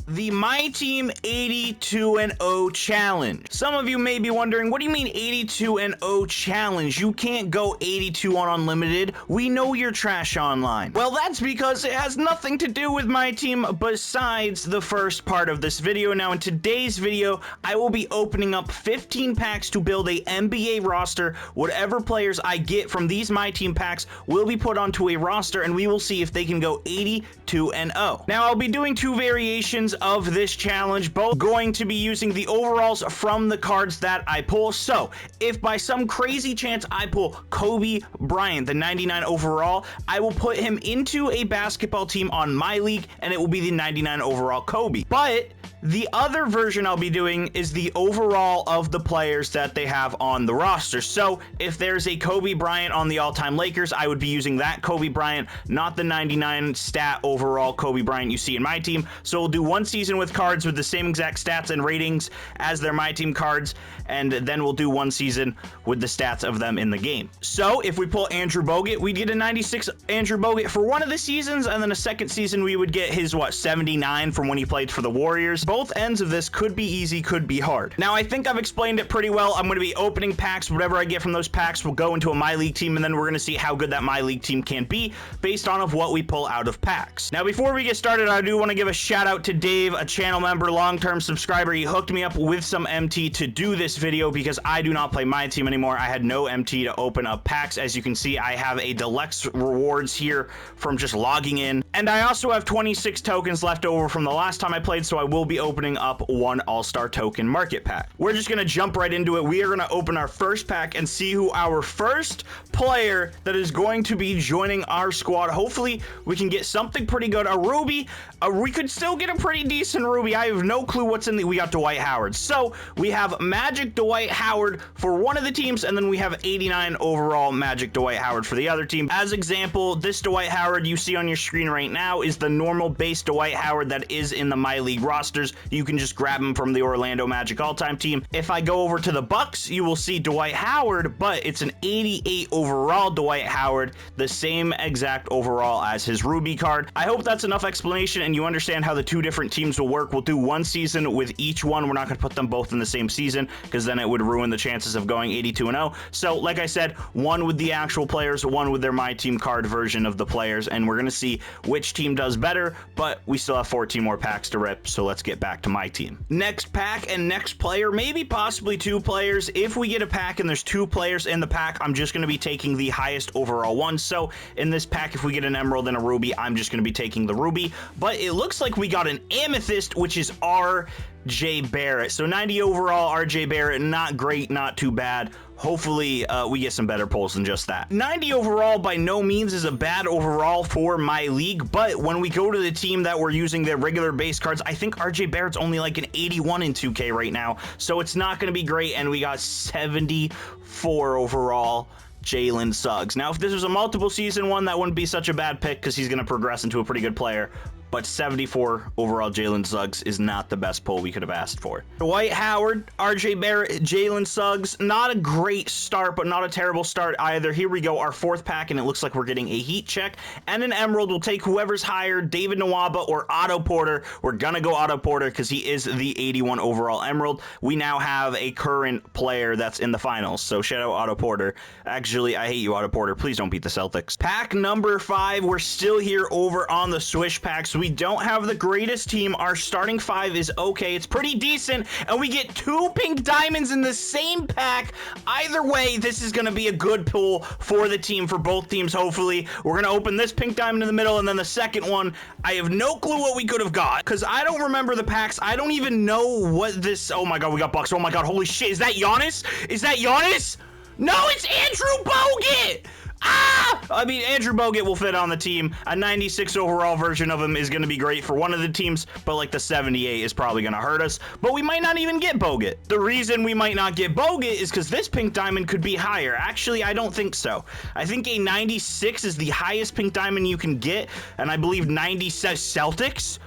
The MyTeam 82-0 challenge. Some of you may be wondering, what do you mean 82-0 challenge? You can't go 82 on unlimited. We know you're trash online. Well, that's because it has nothing to do with MyTeam besides the first part of this video. Now, in today's video, I will be opening up 15 packs to build a NBA roster. Whatever players I get from these MyTeam packs will be put onto a roster, and we will see if they can go 82-0. Now, I'll be doing two variations of this challenge, both going to be using the overalls from the cards that I pull. So if by some crazy chance I pull Kobe Bryant, the 99 overall, I will put him into a basketball team on MyLEAGUE, and it will be the 99 overall Kobe. But the other version I'll be doing is the overall of the players that they have on the roster. So if there's a Kobe Bryant on the all-time Lakers, I would be using that Kobe Bryant, not the 99 stat overall Kobe Bryant you see in MyTeam. So we'll do one season with cards with the same exact stats and ratings as their MyTeam cards, and then we'll do one season with the stats of them in the game. So if we pull Andrew Bogut, we'd get a 96 Andrew Bogut for one of the seasons, and then a second season we would get his, 79 from when he played for the Warriors. Both ends of this could be easy, could be hard. Now, I think I've explained it pretty well. I'm going to be opening packs. Whatever I get from those packs will go into a MyLEAGUE team, and then we're going to see how good that MyLEAGUE team can be based on of what we pull out of packs. Now, before we get started, I do want to give a shout out to Dave, a channel member, long-term subscriber. He hooked me up with some MT to do this video because I do not play MyTeam anymore. I had no MT to open up packs. As you can see, I have a deluxe rewards here from just logging in, and I also have 26 tokens left over from the last time I played, so I will be opening up one all-star token market pack. We're just going to jump right into it. We are going to open our first pack and see who our first player that is going to be joining our squad. Hopefully we can get something pretty good. A Ruby. We could still get a pretty decent Ruby. I have no clue what's in the... We got Dwight Howard. So we have Magic Dwight Howard for one of the teams, and then we have 89 overall Magic Dwight Howard for the other team. As example, this Dwight Howard you see on your screen right now is the normal base Dwight Howard that is in the MyLEAGUE rosters. You can just grab him from the Orlando Magic all-time team. If I go over to the Bucks, you will see Dwight Howard, but it's an 88 overall Dwight Howard, the same exact overall as his Ruby card. I hope that's enough explanation and you understand how the two different teams will work. We'll do one season with each one. We're not going to put them both in the same season because then it would ruin the chances of going 82-0. So like I said, one with the actual players, one with their MyTeam card version of the players, and we're going to see which team does better, but we still have 14 more packs to rip, so let's get back to MyTeam. Next pack and next player, maybe possibly two players. If we get a pack and there's two players in the pack, I'm just going to be taking the highest overall one. So in this pack, if we get an Emerald and a Ruby, I'm just going to be taking the Ruby. But it looks like we got an Amethyst, which is RJ Barrett. So 90 overall, RJ Barrett, not great, not too bad. Hopefully, we get some better pulls than just that. 90 overall by no means is a bad overall for MyLEAGUE, but when we go to the team that we're using their regular base cards, I think RJ Barrett's only like an 81 in 2K right now, so it's not going to be great, and we got 74 overall Jalen Suggs. Now, if this was a multiple season one, that wouldn't be such a bad pick because he's going to progress into a pretty good player. But 74 overall Jalen Suggs is not the best pull we could have asked for. Dwight Howard, RJ Barrett, Jalen Suggs, not a great start, but not a terrible start either. Here we go, our fourth pack, and it looks like we're getting a heat check and an Emerald. We'll take whoever's higher, David Nwaba or Otto Porter. We're gonna go Otto Porter because he is the 81 overall Emerald. We now have a current player that's in the finals, so shout out Otto Porter. Actually, I hate you, Otto Porter. Please don't beat the Celtics. Pack number 5, we're still here over on the Swish packs. We don't have the greatest team. Our starting 5 is okay. It's pretty decent, and we get 2 pink diamonds in the same pack. Either way, this is going to be a good pull for the team, for both teams, hopefully. We're going to open this pink diamond in the middle, and then the second one, I have no clue what we could have got, because I don't remember the packs. I don't even know what this... Oh my god, we got Bucks. Oh my god, holy shit. Is that Giannis? Is that Giannis? No, it's Andrew Bogut! Ah! I mean, Andrew Bogut will fit on the team. A 96 overall version of him is going to be great for one of the teams, but like the 78 is probably going to hurt us. But we might not even get Bogut. The reason we might not get Bogut is because this pink diamond could be higher. Actually, I don't think so. I think a 96 is the highest pink diamond you can get, and I believe 96 Celtics.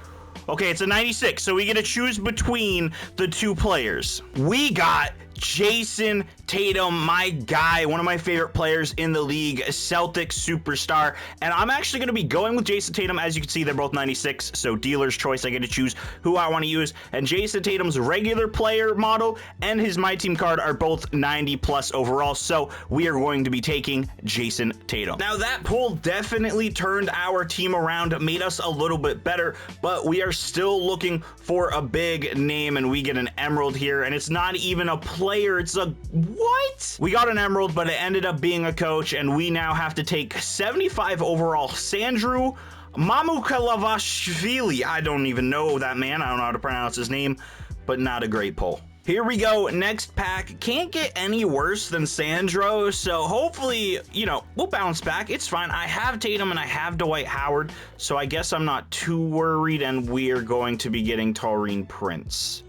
Okay, it's a 96, so we get to choose between the two players. We got Jason Tatum, my guy, one of my favorite players in the league, Celtic superstar. And I'm actually going to be going with Jason Tatum. As you can see, they're both 96, so dealer's choice. I get to choose who I want to use. And Jason Tatum's regular player model and his MyTeam card are both 90 plus overall, so we are going to be taking Jason Tatum. Now, that pull definitely turned our team around, made us a little bit better, but we are still looking for a big name, and we get an emerald here, and it's not even a player, it's a what? We got an emerald, but it ended up being a coach, and we now have to take 75 overall Sandru Mamukalavashvili. I don't even know that man. I don't know how to pronounce his name, but not a great pull. Here we go, next pack. Can't get any worse than Sandro, so hopefully, you know, we'll bounce back. It's fine. I have Tatum and I have Dwight Howard, so I guess I'm not too worried, and we're going to be getting Taurine Prince.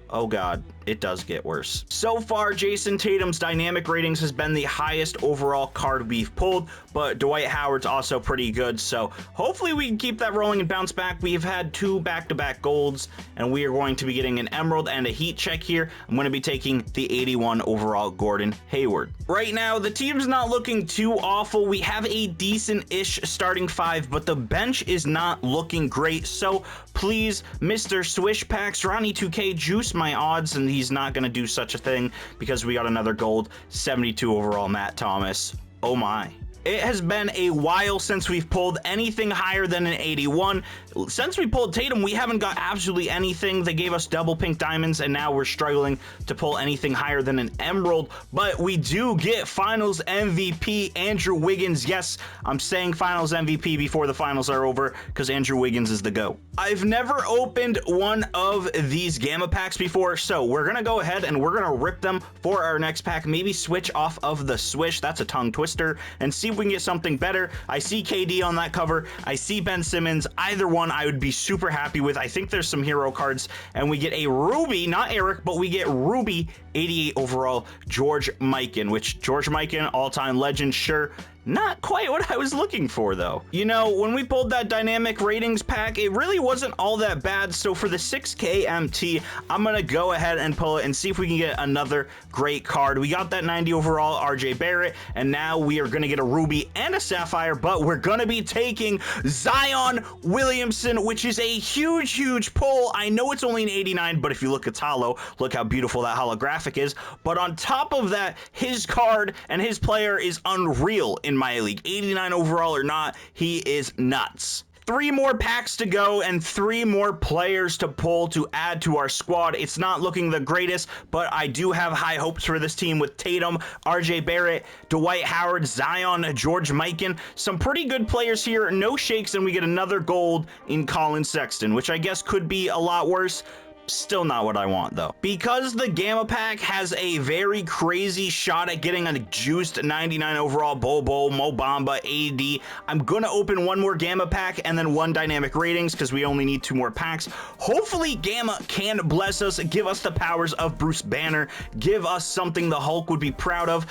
Oh god, it does get worse. So far, Jason Tatum's dynamic ratings has been the highest overall card we've pulled, but Dwight Howard's also pretty good, so hopefully we can keep that rolling and bounce back. We've had 2 back-to-back golds, and we are going to be getting an emerald and a heat check here. I'm going to be taking the 81 overall Gordon Hayward. Right now, the team's not looking too awful. We have a decent-ish starting 5, but the bench is not looking great, so please, Mr. Swish Packs, Ronnie 2K, juice my odds, and he's not going to do such a thing because we got another gold. 72 overall Matt Thomas. Oh my. It has been a while since we've pulled anything higher than an 81. Since we pulled Tatum, we haven't got absolutely anything. They gave us double pink diamonds, and now we're struggling to pull anything higher than an emerald. But we do get finals MVP Andrew Wiggins. Yes, I'm saying finals MVP before the finals are over because Andrew Wiggins is the GOAT. I've never opened one of these Gamma packs before, so we're going to go ahead and we're going to rip them for our next pack. Maybe switch off of the Swish. That's a tongue twister. And see if we can get something better. I see KD on that cover. I see Ben Simmons. Either one I would be super happy with. I think there's some hero cards, and we get a Ruby, not Eric, but we get Ruby 88 overall George Mikan, which George Mikan, all-time legend, sure. Not quite what I was looking for, though. You know, when we pulled that dynamic ratings pack, it really wasn't all that bad. So for the 6K MT, I'm going to go ahead and pull it and see if we can get another great card. We got that 90 overall RJ Barrett, and now we are going to get a Ruby and a Sapphire, but we're going to be taking Zion Williamson, which is a huge, huge pull. I know it's only an 89, but if you look at Holo, look how beautiful that holographic is. But on top of that, his card and his player is unreal in MyLEAGUE. 89 overall or not, he is nuts. 3 more packs to go and 3 more players to pull to add to our squad. It's not looking the greatest, but I do have high hopes for this team with Tatum, RJ Barrett, Dwight Howard, Zion, George Mikan. Some pretty good players here. No shakes, and we get another gold in Colin Sexton, which I guess could be a lot worse. Still not what I want, though. Because the Gamma Pack has a very crazy shot at getting a juiced 99 overall Bobo, Mo Bamba, AD, I'm gonna open 1 more Gamma Pack and then 1 dynamic ratings because we only need 2 more packs. Hopefully Gamma can bless us, give us the powers of Bruce Banner, give us something the Hulk would be proud of,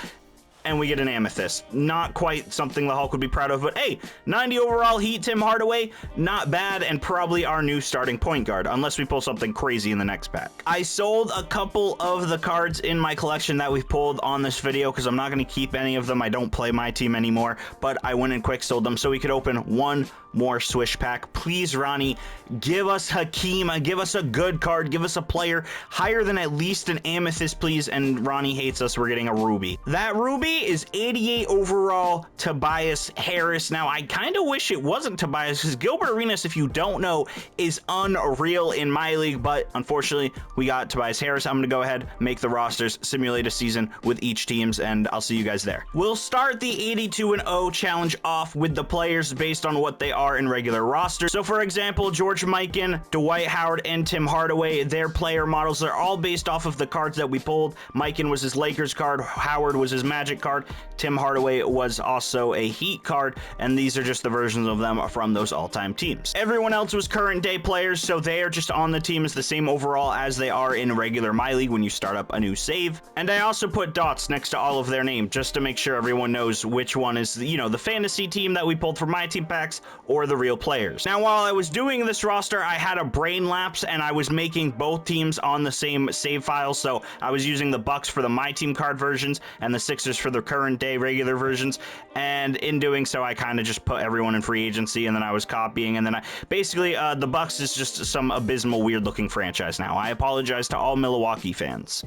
and we get an Amethyst. Not quite something the Hulk would be proud of, but hey, 90 overall Heat Tim Hardaway, not bad, and probably our new starting point guard, unless we pull something crazy in the next pack. I sold a couple of the cards in my collection that we've pulled on this video because I'm not going to keep any of them. I don't play MyTeam anymore, but I went and quick sold them so we could open 1 more Swish pack. Please, Ronnie, give us Hakeem, give us a good card, give us a player higher than at least an Amethyst, please. And Ronnie hates us, we're getting a Ruby. That Ruby is 88 overall Tobias Harris. Now, I kind of wish it wasn't Tobias because Gilbert Arenas, if you don't know, is unreal in MyLEAGUE, but unfortunately, we got Tobias Harris. I'm going to go ahead, make the rosters, simulate a season with each teams, and I'll see you guys there. We'll start the 82-0 challenge off with the players based on what they are in regular roster. So for example, George Mikan, Dwight Howard, and Tim Hardaway, their player models are all based off of the cards that we pulled. Mikan was his Lakers card, Howard was his Magic card, Tim Hardaway was also a Heat card, and these are just the versions of them from those all-time teams. Everyone else was current day players, so they are just on the team as the same overall as they are in regular MyLEAGUE when you start up a new save. And I also put dots next to all of their names just to make sure everyone knows which one is, you know, the fantasy team that we pulled from MyTeam packs or the real players. Now, while I was doing this roster, I had a brain lapse and I was making both teams on the same save file. So I was using the Bucks for the MyTeam card versions and the Sixers for the current day regular versions. And in doing so, I kind of just put everyone in free agency, and then I was copying, and then basically the Bucks is just some abysmal, weird looking franchise now. I apologize to all Milwaukee fans.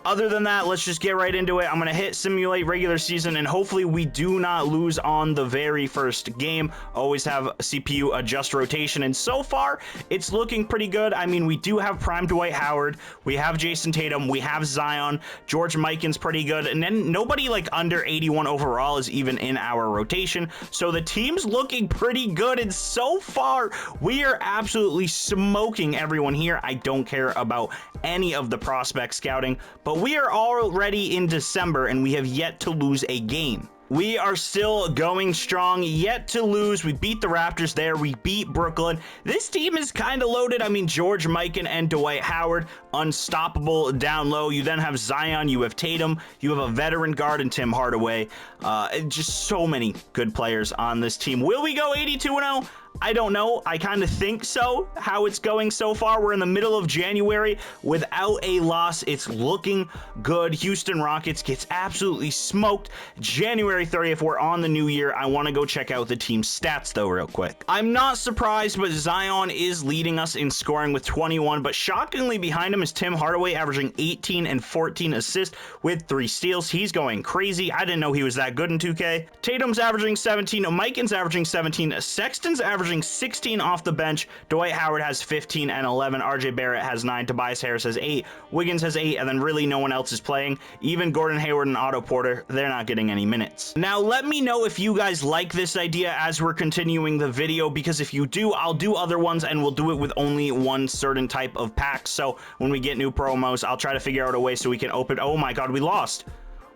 Other than that, let's just get right into it. I'm going to hit simulate regular season, and hopefully we do not lose on the very first game. Always have CPU adjust rotation, and so far, it's looking pretty good. I mean, we do have prime Dwight Howard, we have Jason Tatum, we have Zion, George Mikan's pretty good, and then nobody like under 81 overall is even in our rotation, so the team's looking pretty good, and so far, we are absolutely smoking everyone here. I don't care about any of the prospect scouting, but we are already in December and we have yet to lose a game. We are still going strong, yet to lose. We beat the Raptors there. We beat Brooklyn. This team is kind of loaded. I mean, George Mikan and Dwight Howard, unstoppable down low. You then have Zion, you have Tatum, you have a veteran guard in Tim Hardaway. Just so many good players on this team. Will we go 82-0? I don't know. I kind of think so, how it's going so far. We're in the middle of January without a loss. It's looking good. Houston Rockets gets absolutely smoked. January 30th, we're on the new year. I want to go check out the team's stats, though, real quick. I'm not surprised, but Zion is leading us in scoring with 21, but shockingly behind him is Tim Hardaway, averaging 18 and 14 assists with 3 steals. He's going crazy. I didn't know he was that good in 2K. Tatum's averaging 17. Mikan's averaging 17. Sexton's averaging 16 off the bench. Dwight Howard has 15 and 11. RJ Barrett has 9. Tobias Harris has 8. Wiggins has 8, and then really no one else is playing. Even Gordon Hayward and Otto Porter, they're not getting any minutes. Now, let me know if you guys like this idea as we're continuing the video, because if you do, I'll do other ones, and we'll do it with only one certain type of pack. So when we get new promos, I'll try to figure out a way so we can open. Oh my god, we lost.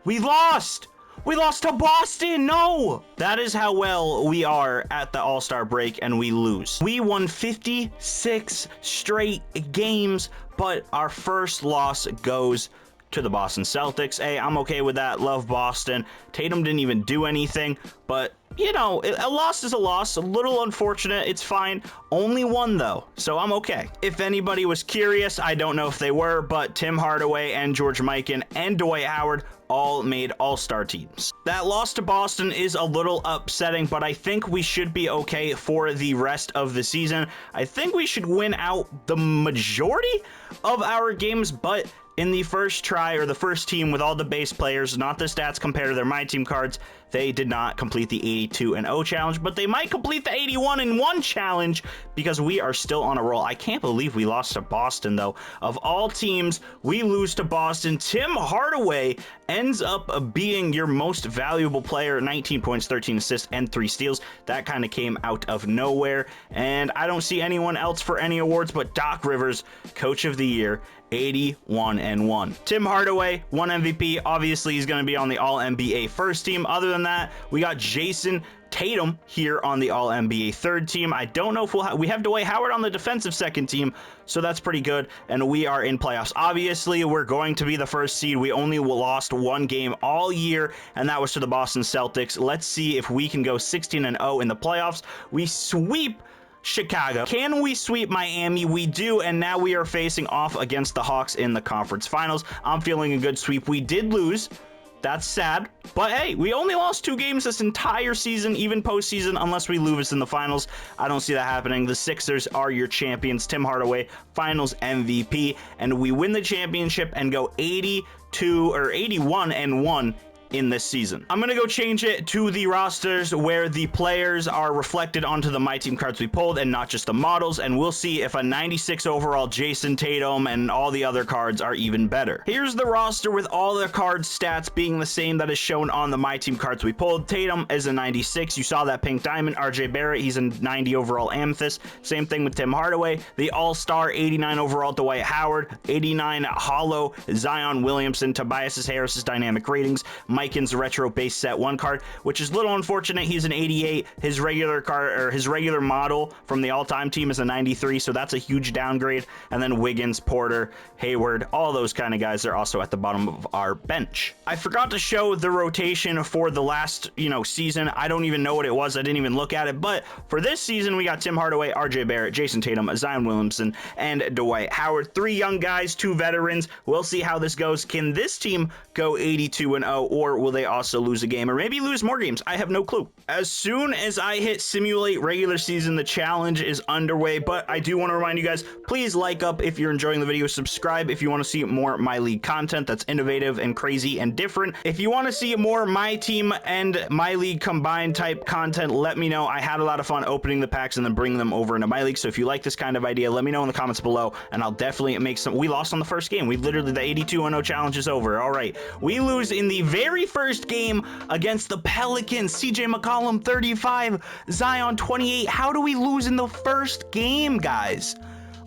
We lost! We lost to Boston! No! That is how well we are at the All-Star break, and we lose. We won 56 straight games, but our first loss goes to the Boston Celtics. Hey, I'm okay with that. Love Boston. Tatum didn't even do anything, but you know, a loss is a loss. A little unfortunate. It's fine. Only one, though, so I'm okay. If anybody was curious, I don't know if they were, but Tim Hardaway and George Mikan and Dwight Howard all made all-star teams. That loss to Boston is a little upsetting, but I think we should be okay for the rest of the season. I think we should win out the majority of our games, but in the first try, or the first team with all the base players, not the stats compared to their MyTeam cards, they did not complete the 82-0 challenge, but they might complete the 81-1 challenge because we are still on a roll. I can't believe we lost to Boston, though. Of all teams, we lose to Boston. Tim Hardaway ends up being your most valuable player, 19 points, 13 assists, and 3 steals. That kind of came out of nowhere, and I don't see anyone else for any awards but Doc Rivers, Coach of the Year, 81-1. Tim Hardaway, 1 MVP. Obviously, he's going to be on the All-NBA first team. Other than that, we got Jason Tatum here on the All-NBA third team. I don't know if we have Dwight Howard on the defensive second team, so that's pretty good, and we are in playoffs. Obviously, we're going to be the first seed. We only lost 1 game all year, and that was to the Boston Celtics. Let's see if we can go 16-0 in the playoffs. We sweep Chicago. Can we sweep Miami? We do, and now we are facing off against the Hawks in the conference finals. I'm feeling a good sweep. We did lose. That's sad, but hey, we only lost 2 games this entire season, even postseason, unless we lose in the finals. I don't see that happening. The Sixers are your champions. Tim Hardaway, finals MVP, and we win the championship and go 81-1 in this season. I'm gonna go change it to the rosters where the players are reflected onto the MyTeam cards we pulled and not just the models, and we'll see if a 96 overall Jason Tatum and all the other cards are even better. Here's the roster with all the card stats being the same that is shown on the MyTeam cards we pulled. Tatum is a 96. You saw that pink diamond. RJ Barrett, he's a 90 overall amethyst. Same thing with Tim Hardaway. The all-star 89 overall Dwight Howard, 89 hollow Zion Williamson. Tobias Harris's dynamic ratings. Miken's retro base set 1 card, which is a little unfortunate. He's an 88. His regular card, or his regular model from the all-time team, is a 93, so that's a huge downgrade. And then Wiggins, Porter, Hayward, all those kind of guys are also at the bottom of our bench. I forgot to show the rotation for the last, season. I don't even know what it was. I didn't even look at it. But for this season, we got Tim Hardaway, RJ Barrett, Jason Tatum, Zion Williamson, and Dwight Howard. 3 young guys, 2 veterans. We'll see how this goes. Can this team go 82-0, or will they also lose a game, or maybe lose more games? I have no clue. As soon as I hit simulate regular season, the challenge is underway. But I do want to remind you guys, please like up if you're enjoying the video. Subscribe if you want to see more My League content that's innovative and crazy and different. If you want to see more My Team and My League combined type content, let me know. I had a lot of fun opening the packs and then bringing them over into My League. So if you like this kind of idea, let me know in the comments below, and I'll definitely make some. We lost on the first game. We literally, the 82-0 challenge is over. All right, we lose in the very first game against the Pelicans. CJ McCollum 35, Zion 28. How do we lose in the first game, guys?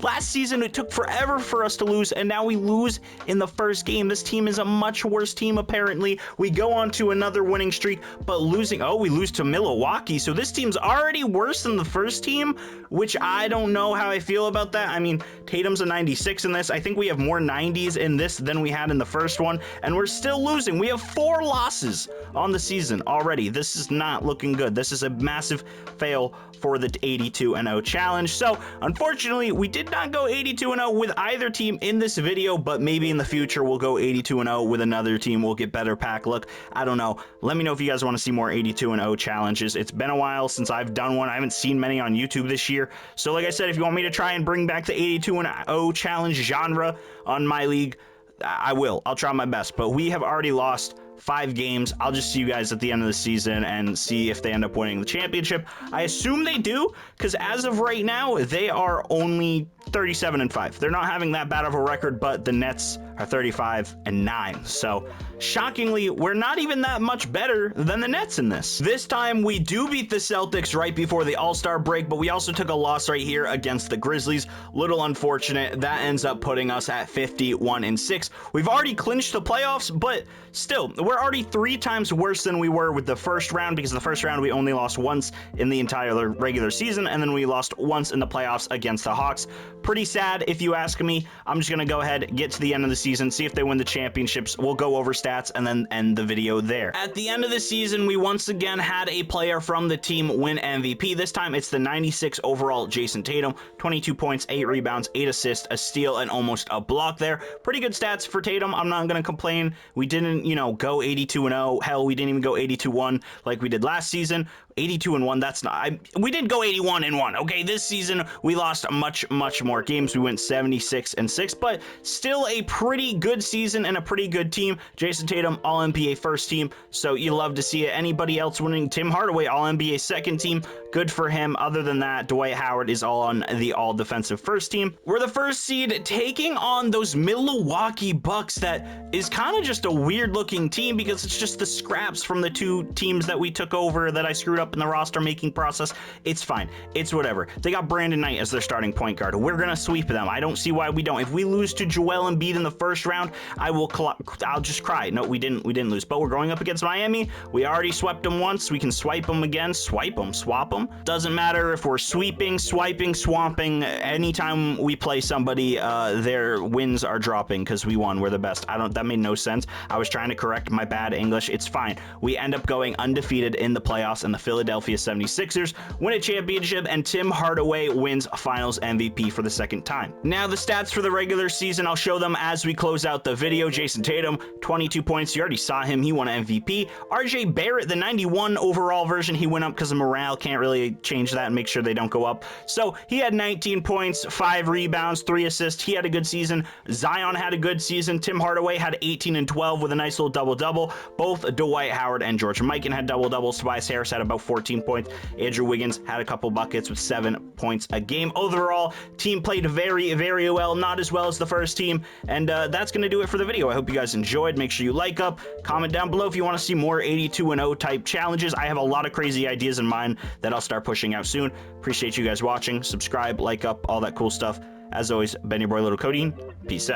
Last season, it took forever for us to lose, and now we lose in the first game. This team is a much worse team, apparently. We go on to another winning streak, but losing... Oh, we lose to Milwaukee, so this team's already worse than the first team, which I don't know how I feel about that. I mean, Tatum's a 96 in this. I think we have more 90s in this than we had in the first one, and we're still losing. We have 4 losses on the season already. This is not looking good. This is a massive fail for the 82-0 challenge. So, unfortunately, we did not go 82-0 with either team in this video, but maybe in the future we'll go 82-0 with another team. We'll get better pack luck. I don't know. Let me know if you guys want to see more 82-0 challenges. It's been a while since I've done one. I haven't seen many on YouTube this year. So like I said, if you want me to try and bring back the 82-0 challenge genre on My League, I will. I'll try my best. But we have already lost 5 games. I'll just see you guys at the end of the season and see if they end up winning the championship. I assume they do, because as of right now, they are only 37-5. They're not having that bad of a record, but the Nets are 35-9. So shockingly, we're not even that much better than the Nets in this. This time we do beat the Celtics right before the All-Star break, but we also took a loss right here against the Grizzlies. Little unfortunate. That ends up putting us at 51-6. We've already clinched the playoffs, but still, we're already 3 times worse than we were with the first round, because the first round we only lost once in the entire regular season, and then we lost once in the playoffs against the Hawks. Pretty sad, if you ask me. I'm just going to go ahead, get to the end of the season, see if they win the championships. We'll go over stats and then end the video there. At the end of the season, we once again had a player from the team win MVP. This time, it's the 96 overall Jason Tatum. 22 points, 8 rebounds, 8 assists, a steal, and almost a block there. Pretty good stats for Tatum. I'm not going to complain. We didn't, go 82-0. Hell, we didn't even go 82-1 like we did last season. 82-1, that's not... we did go 81-1, okay? This season, we lost much more games. We went 76-6, but still a pretty good season and a pretty good team. Jason Tatum, All-NBA first team, so you love to see it. Anybody else winning? Tim Hardaway, All-NBA second team. Good for him. Other than that, Dwight Howard is all on the All-Defensive first team. We're the first seed taking on those Milwaukee Bucks that is kind of just a weird-looking team, because it's just the scraps from the 2 teams that we took over that I screwed up in the roster making process. It's fine. It's whatever. They got Brandon Knight as their starting point guard. We're gonna sweep them. I don't see why we don't. If we lose to Joel Embiid in the first round, I'll just cry. No, we didn't lose. But we're going up against Miami. We already swept them once. We can swipe them again. Swap them. Doesn't matter if we're sweeping, swiping, swamping. Anytime we play somebody, their wins are dropping because we won. We're the best. That made no sense. I was trying to correct my bad English. It's fine. We end up going undefeated in the playoffs, and the Philadelphia 76ers win a championship, and Tim Hardaway wins Finals MVP for the 2nd time. Now the stats for the regular season, I'll show them as we close out the video. Jason Tatum, 22 points. You already saw him. He won MVP. RJ Barrett, the 91 overall version, he went up because of morale. Can't really change that and make sure they don't go up. So he had 19 points, 5 rebounds, 3 assists. He had a good season. Zion had a good season. Tim Hardaway had 18 and 12 with a nice little double-double. Both Dwight Howard and George Mikan had double-doubles. Tobias Harris had about 14 points. Andrew Wiggins had a couple buckets with 7 points a game. Overall, team played very well, not as well as the first team, and that's going to do it for the video. I hope you guys enjoyed. Make sure you like up, comment down below if you want to see more 82-0 type challenges. I have a lot of crazy ideas in mind that I'll start pushing out soon. Appreciate you guys watching. Subscribe, like up, all that cool stuff. As always, been your boy Little Codeine. Peace out.